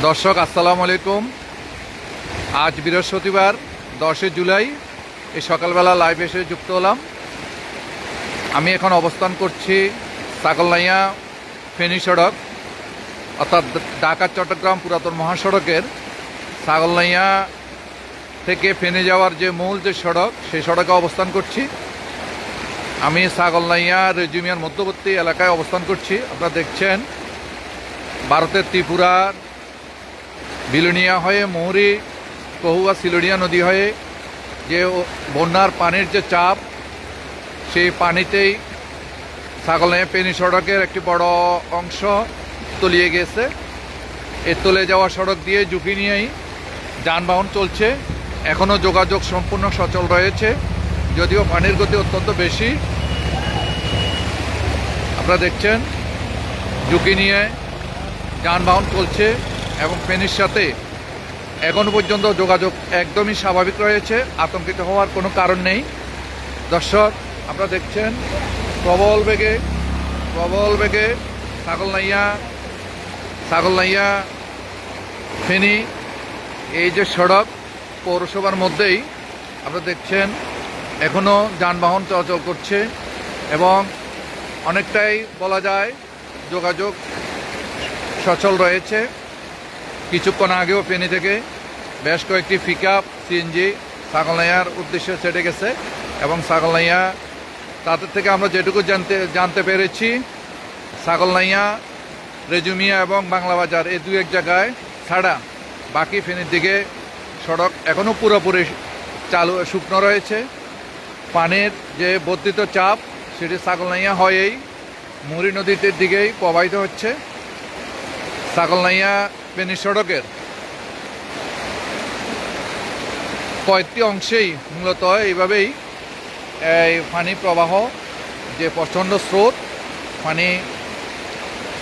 দর্শক আসসালামু আলাইকুম। আজ বৃহস্পতিবার 10 জুলাই এই সকালবেলা লাইভ এসে যুক্ত হলাম। আমি এখন অবস্থান করছি ছাগলনাইয়া ফেনী সড়ক অর্থাৎ ঢাকা চট্টগ্রাম পুরাতন মহাসড়কের ছাগলনাইয়া থেকে ফেনী যাওয়ার যে মূল যে সড়ক সেই সড়কে অবস্থান করছি। আমি ছাগলনাইয়া রেজিমিয়ার মধ্যবর্তী এলাকায় অবস্থান করছি। আপনারা দেখছেন ভারতের ত্রিপুরার বিলুনিয়া হয়ে মহুরী কহুয়া সিলোনিয়া নদী হয়ে যে বন্যার পানির যে চাপ, সেই পানিতেই ছাগলনাইয়া ফেনী সড়কের একটি বড় অংশ তলিয়ে গেছে। এই তলে যাওয়া সড়ক দিয়ে ঝুঁকি নিয়েই যানবাহন চলছে। এখনও যোগাযোগ সম্পূর্ণ সচল রয়েছে, যদিও পানির গতি অত্যন্ত বেশি। আপনারা দেখছেন ঝুঁকি নিয়ে যানবাহন চলছে এবং ফেনীর সাথে এখনো পর্যন্ত যোগাযোগ একদমই স্বাভাবিক রয়েছে। আতঙ্কিত হওয়ার কোনো কারণ নেই। দর্শক আপনারা দেখছেন প্রবল বেগে ছাগলনাইয়া ফেনী এই যে সড়ক পৌরসভার মধ্যেই আপনারা দেখছেন এখনও যানবাহন চলাচল করছে এবং অনেকটাই বলা যায় যোগাযোগ সচল রয়েছে। কিছুক্ষণ আগেও ফেনী থেকে বেশ কয়েকটি পিকআপ সিএনজি ছাগলনাইয়ার উদ্দেশ্যে ছেড়ে গেছে এবং ছাগলনাইয়া তাদের থেকে আমরা যেটুকু জানতে পেরেছি, ছাগলনাইয়া রেজুমিয়া এবং বাংলা বাজার এই এক জায়গায় ছাড়া বাকি ফেনীর দিকে সড়ক এখনও পুরোপুরি শুকনো রয়েছে। পানির যে বর্ধিত চাপ সেটি ছাগলনাইয়া হয়েই মুহুরী নদীর দিকেই প্রবাহিত হচ্ছে। ছাগলনাইয়া ফেনী সড়কের কয়েকটি অংশেই মূলত এইভাবেই এই পানি প্রবাহ, যে প্রচণ্ড স্রোত পানি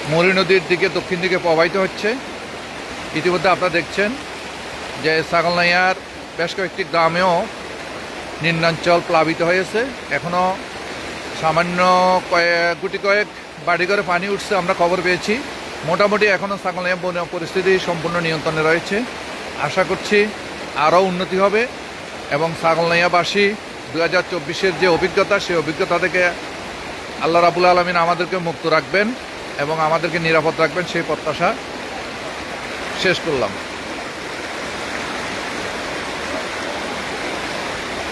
মুহুরী নদীর দিকে দক্ষিণ দিকে প্রবাহিত হচ্ছে। ইতিমধ্যে আপনারা দেখছেন যে ছাগলনাইয়ার বেশ কয়েকটি গ্রামেও নিম্নাঞ্চল প্লাবিত হয়েছে। এখনও সামান্য কয়েক বাড়িঘরে পানি উঠছে আমরা খবর পেয়েছি। মোটামুটি এখনও ছাগলনাইয়া বন্যা পরিস্থিতি সম্পূর্ণ নিয়ন্ত্রণে রয়েছে। আশা করছি আরও উন্নতি হবে এবং ছাগলনাইয়াবাসী 2024-এর যে অভিজ্ঞতা, সেই অভিজ্ঞতা থেকে আল্লাহ রাব্বুল আলামিন আমাদেরকে মুক্ত রাখবেন এবং আমাদেরকে নিরাপদ রাখবেন, সেই প্রত্যাশা শেষ করলাম।